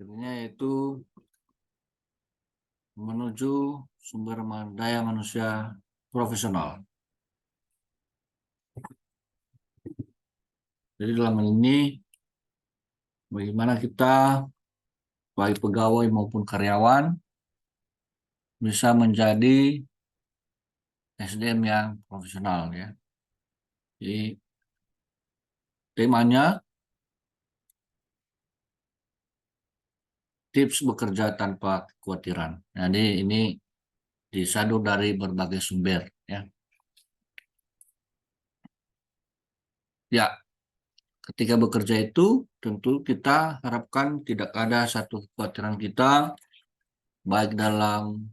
Akhirnya yaitu menuju sumber daya manusia profesional. Jadi dalam hal ini bagaimana kita baik pegawai maupun karyawan bisa menjadi SDM yang profesional ya. Jadi temanya tips bekerja tanpa kekhawatiran. Jadi ini disadur dari berbagai sumber ya. Ya, ketika bekerja itu tentu kita harapkan tidak ada satu kekhawatiran kita baik dalam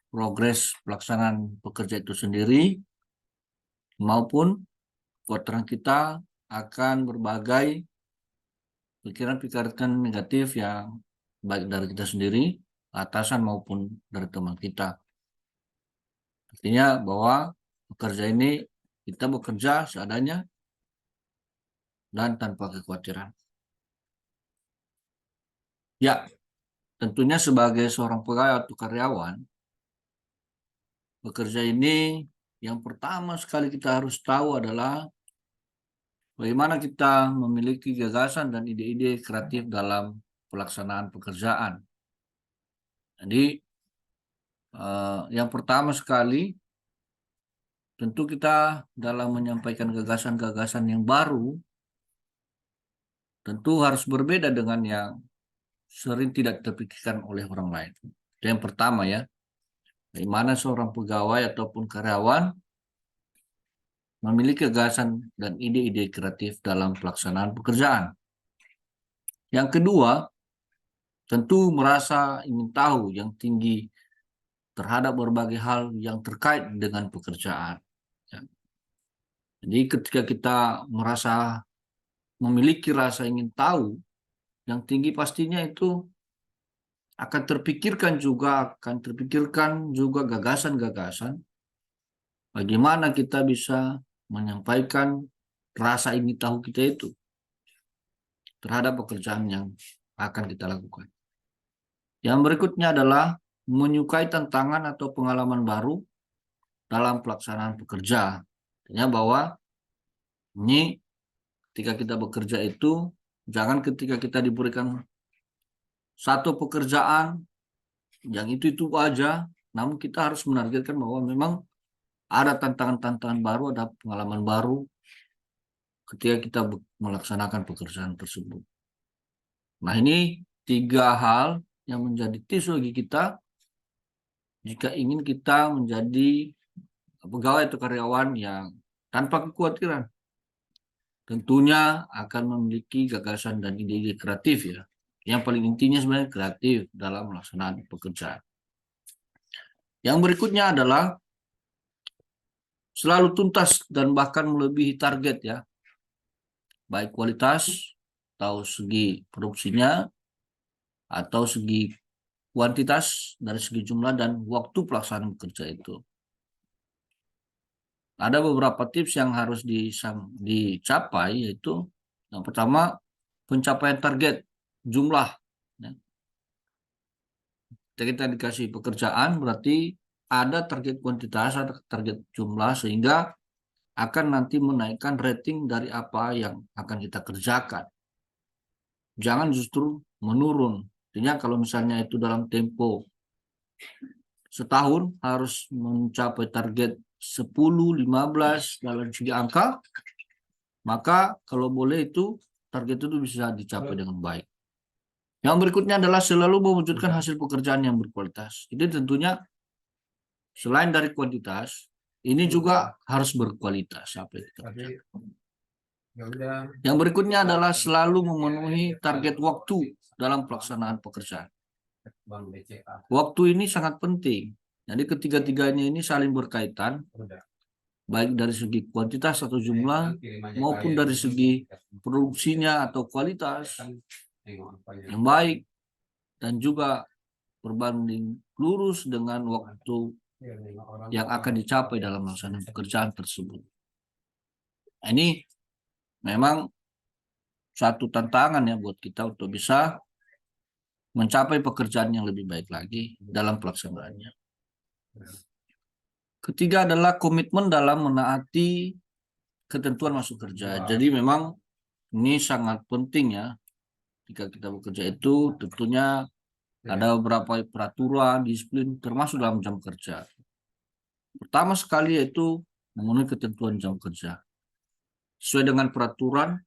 progres pelaksanaan pekerja itu sendiri maupun kekhawatiran kita akan berbagai pikiran-pikiran negatif yang baik dari kita sendiri, atasan maupun dari teman kita. Artinya bahwa bekerja ini kita bekerja seadanya dan tanpa kekhawatiran. Ya, tentunya sebagai seorang pegawai atau karyawan, bekerja ini yang pertama sekali kita harus tahu adalah bagaimana kita memiliki gagasan dan ide-ide kreatif dalam pelaksanaan pekerjaan. Jadi, yang pertama sekali, tentu kita dalam menyampaikan gagasan-gagasan yang baru, tentu harus berbeda dengan yang sering tidak terpikirkan oleh orang lain. Itu yang pertama ya, bagaimana seorang pegawai ataupun karyawan memiliki gagasan dan ide-ide kreatif dalam pelaksanaan pekerjaan. Yang kedua, tentu merasa ingin tahu yang tinggi terhadap berbagai hal yang terkait dengan pekerjaan. Ya. Jadi ketika kita merasa memiliki rasa ingin tahu yang tinggi, pastinya itu akan terpikirkan juga gagasan-gagasan bagaimana kita bisa menyampaikan rasa ingin tahu kita itu terhadap pekerjaan yang akan kita lakukan. Yang berikutnya adalah menyukai tantangan atau pengalaman baru dalam pelaksanaan pekerja. Artinya bahwa ini ketika kita bekerja itu, jangan ketika kita diberikan satu pekerjaan yang itu aja, namun kita harus menargetkan bahwa memang ada tantangan-tantangan baru, ada pengalaman baru ketika kita melaksanakan pekerjaan tersebut. Nah, ini 3 hal yang menjadi tips bagi kita jika ingin kita menjadi pegawai atau karyawan yang tanpa kekhawatiran. Tentunya akan memiliki gagasan dan ide-ide kreatif ya. Yang paling intinya sebenarnya kreatif dalam melaksanakan pekerjaan. Yang berikutnya adalah selalu tuntas dan bahkan melebihi target ya. Baik kualitas atau segi produksinya atau segi kuantitas dari segi jumlah dan waktu pelaksanaan kerja itu. Ada beberapa tips yang harus dicapai, yaitu yang pertama pencapaian target jumlah. Kita dikasih pekerjaan berarti ada target kuantitas, ada target jumlah, sehingga akan nanti menaikkan rating dari apa yang akan kita kerjakan. Jangan justru menurun. Artinya kalau misalnya itu dalam tempo setahun harus mencapai target 10, 15 dalam segi angka, maka kalau boleh itu target itu bisa dicapai dengan baik. Yang berikutnya adalah selalu mewujudkan hasil pekerjaan yang berkualitas. Jadi tentunya selain dari kuantitas, ini juga harus berkualitas apa yang kita kerjakan. Yang berikutnya adalah selalu memenuhi target waktu dalam pelaksanaan pekerjaan. Waktu ini sangat penting. Jadi ketiga-tiganya ini saling berkaitan, baik dari segi kuantitas atau jumlah, maupun dari segi produksinya atau kualitas yang baik, dan juga berbanding lurus dengan waktu yang akan dicapai dalam melaksanakan pekerjaan tersebut. Ini memang satu tantangan ya buat kita untuk bisa mencapai pekerjaan yang lebih baik lagi dalam pelaksanaannya. Ketiga adalah komitmen dalam menaati ketentuan masuk kerja. Jadi memang ini sangat penting ya. Jika kita bekerja itu tentunya ada beberapa peraturan, disiplin, termasuk dalam jam kerja. Pertama sekali yaitu memenuhi ketentuan jam kerja. Sesuai dengan peraturan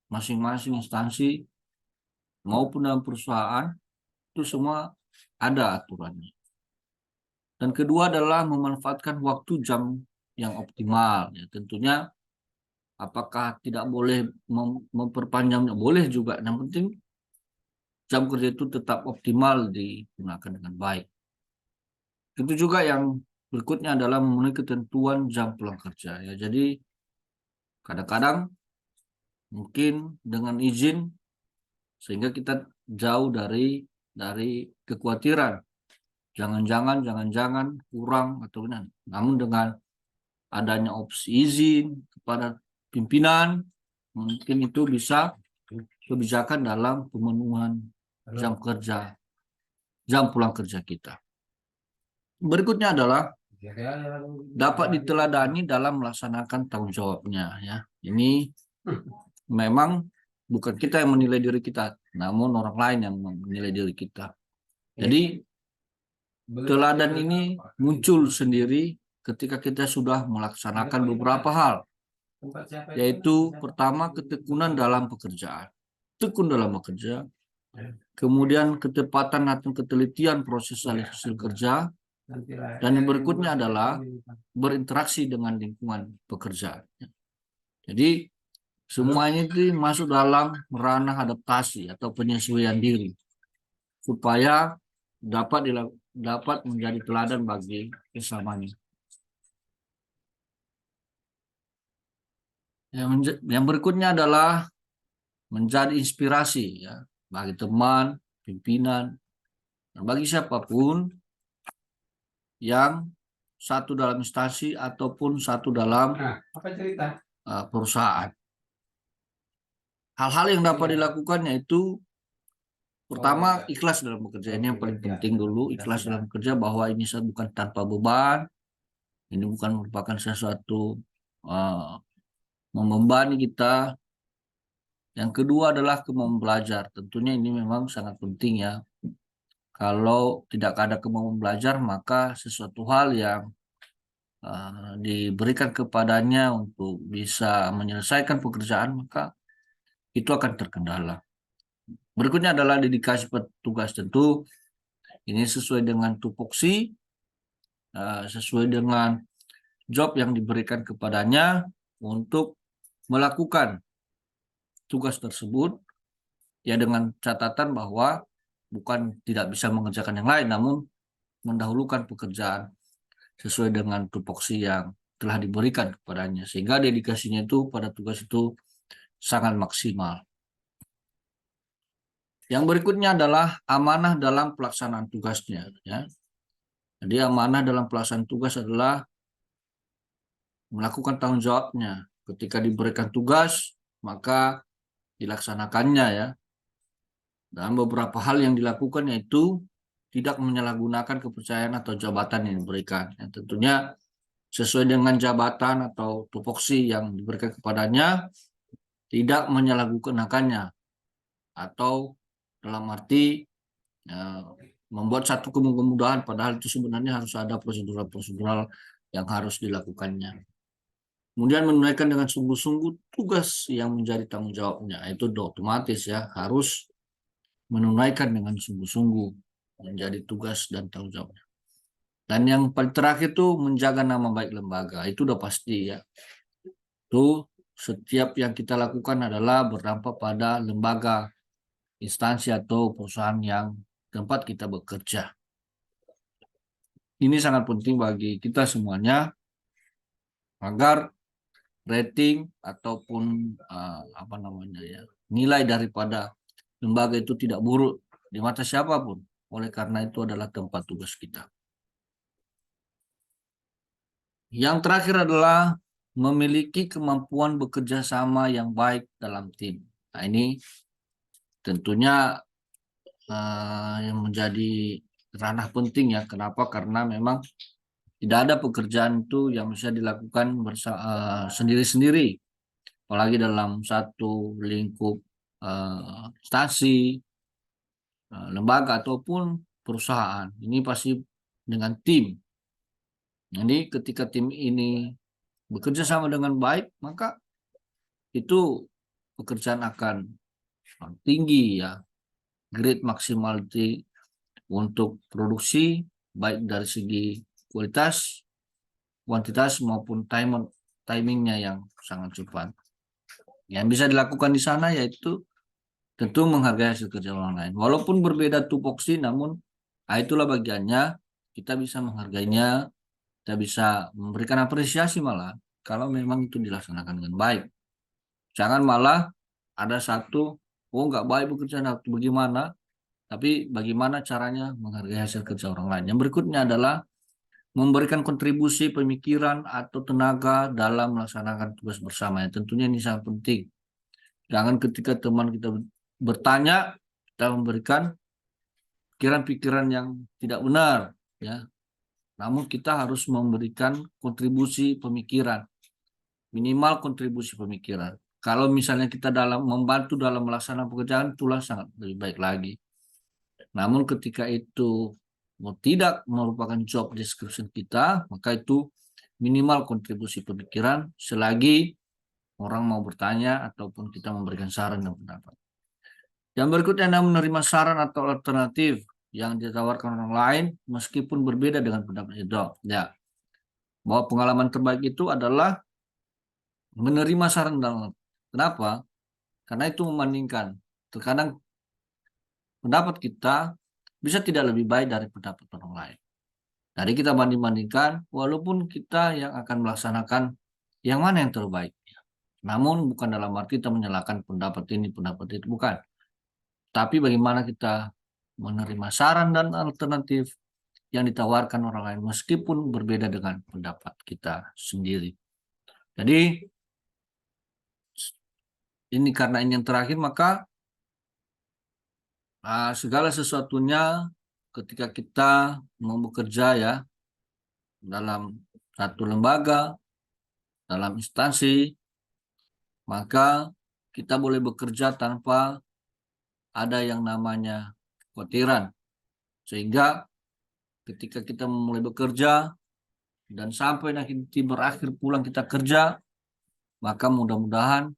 masing-masing instansi maupun dalam perusahaan, itu semua ada aturannya. Dan kedua adalah memanfaatkan waktu jam yang optimal. Ya, tentunya apakah tidak boleh memperpanjangnya? Boleh juga. Yang penting jam kerja itu tetap optimal digunakan dengan baik. Itu juga yang berikutnya adalah memenuhi ketentuan jam pulang kerja. Ya, jadi kadang-kadang mungkin dengan izin sehingga kita jauh dari kekhawatiran. Jangan-jangan kurang atau benar. Namun dengan adanya opsi izin kepada pimpinan, mungkin itu bisa kebijakan dalam pemenuhan jam kerja, jam pulang kerja kita. Berikutnya adalah dapat diteladani dalam melaksanakan tanggung jawabnya. Ya, ini memang bukan kita yang menilai diri kita, namun orang lain yang menilai diri kita. Jadi teladan ini muncul sendiri ketika kita sudah melaksanakan beberapa hal, yaitu pertama ketekunan dalam pekerjaan, tekun dalam bekerja, kemudian ketepatan atau ketelitian proses hasil kerja, dan yang berikutnya adalah berinteraksi dengan lingkungan pekerjaan. Jadi semua ini masuk dalam ranah adaptasi atau penyesuaian diri supaya dapat menjadi teladan bagi sesamanya. Yang berikutnya adalah menjadi inspirasi ya bagi teman, pimpinan, dan bagi siapapun yang satu dalam instansi ataupun satu dalam perusahaan. Hal-hal yang dapat dilakukan yaitu pertama ikhlas dalam bekerja. Ini yang paling penting dulu, ikhlas dalam bekerja, bahwa ini bukan tanpa beban, ini bukan merupakan sesuatu membebani kita. Yang kedua adalah kemampuan belajar. Tentunya ini memang sangat penting ya. Kalau tidak ada kemampuan belajar, maka sesuatu hal yang diberikan kepadanya untuk bisa menyelesaikan pekerjaan, maka itu akan terkendala. Berikutnya adalah dedikasi petugas. Tentu ini sesuai dengan tupoksi, sesuai dengan job yang diberikan kepadanya untuk melakukan tugas tersebut, ya dengan catatan bahwa bukan tidak bisa mengerjakan yang lain, namun mendahulukan pekerjaan sesuai dengan tupoksi yang telah diberikan kepadanya, sehingga dedikasinya itu pada tugas itu sangat maksimal. Yang berikutnya adalah amanah dalam pelaksanaan tugasnya. Ya. Jadi amanah dalam pelaksanaan tugas adalah melakukan tanggung jawabnya. Ketika diberikan tugas, maka dilaksanakannya ya. Dan beberapa hal yang dilakukan yaitu tidak menyalahgunakan kepercayaan atau jabatan yang diberikan. Ya, tentunya sesuai dengan jabatan atau tupoksi yang diberikan kepadanya, tidak menyalahgunakannya atau dalam arti membuat satu kemudahan, padahal itu sebenarnya harus ada prosedural yang harus dilakukannya. Kemudian menunaikan dengan sungguh-sungguh tugas yang menjadi tanggung jawabnya, itu otomatis ya harus menunaikan dengan sungguh-sungguh menjadi tugas dan tanggung jawabnya. Dan yang paling terakhir itu menjaga nama baik lembaga, itu udah pasti ya. Itu setiap yang kita lakukan adalah berdampak pada lembaga, instansi atau perusahaan yang tempat kita bekerja. Ini sangat penting bagi kita semuanya agar rating ataupun nilai daripada lembaga itu tidak buruk di mata siapapun. Oleh karena itu adalah tempat tugas kita. Yang terakhir adalah memiliki kemampuan bekerja sama yang baik dalam tim. Nah, ini tentunya yang menjadi ranah penting ya. Kenapa? Karena memang tidak ada pekerjaan itu yang bisa dilakukan sendiri-sendiri, apalagi dalam satu lingkup instansi, lembaga ataupun perusahaan. Ini pasti dengan tim. Jadi ketika tim ini bekerja sama dengan baik, maka itu pekerjaan akan tinggi ya, grade maksimality untuk produksi, baik dari segi kualitas, kuantitas maupun timingnya yang sangat cepat. Yang bisa dilakukan di sana yaitu tentu menghargai hasil kerja orang lain. Walaupun berbeda tupoksi, namun itulah bagiannya, kita bisa menghargainya, kita bisa memberikan apresiasi malah kalau memang itu dilaksanakan dengan baik. Jangan malah ada satu, oh nggak baik pekerjaan atau bagaimana, tapi bagaimana caranya menghargai hasil kerja orang lain. Yang berikutnya adalah memberikan kontribusi pemikiran atau tenaga dalam melaksanakan tugas bersama. Ya, tentunya ini sangat penting. Jangan ketika teman kita bertanya, kita memberikan pikiran-pikiran yang tidak benar, ya. Namun kita harus memberikan kontribusi pemikiran, minimal kontribusi pemikiran. Kalau misalnya kita membantu dalam melaksanakan pekerjaan, itulah sangat lebih baik lagi. Namun ketika itu tidak merupakan job description kita, maka itu minimal kontribusi pemikiran selagi orang mau bertanya ataupun kita memberikan saran dan pendapat. Yang berikutnya adalah menerima saran atau alternatif yang ditawarkan orang lain meskipun berbeda dengan pendapat itu. Ya, bahwa pengalaman terbaik itu adalah menerima saran dan kenapa? Karena itu membandingkan. Terkadang pendapat kita bisa tidak lebih baik dari pendapat orang lain. Jadi kita banding-bandingkan, walaupun kita yang akan melaksanakan yang mana yang terbaik. Namun bukan dalam arti kita menyalahkan pendapat ini, pendapat itu, bukan. Tapi bagaimana kita menerima saran dan alternatif yang ditawarkan orang lain meskipun berbeda dengan pendapat kita sendiri. Jadi ini karena ini yang terakhir, maka segala sesuatunya ketika kita mau bekerja ya dalam satu lembaga, dalam instansi, maka kita boleh bekerja tanpa ada yang namanya kekhawatiran. Sehingga ketika kita mulai bekerja dan sampai nanti berakhir pulang kita kerja, maka mudah-mudahan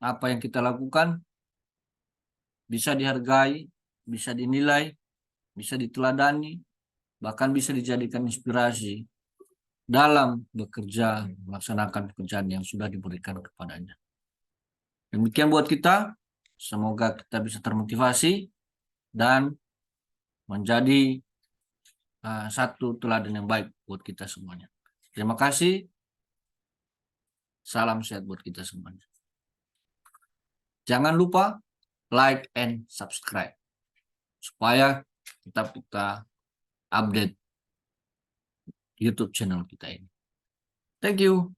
apa yang kita lakukan bisa dihargai, bisa dinilai, bisa diteladani, bahkan bisa dijadikan inspirasi dalam bekerja, melaksanakan pekerjaan yang sudah diberikan kepadanya. Demikian buat kita, semoga kita bisa termotivasi dan menjadi satu teladan yang baik buat kita semuanya. Terima kasih. Salam sehat buat kita semuanya. Jangan lupa like and subscribe supaya kita update YouTube channel kita ini. Thank you.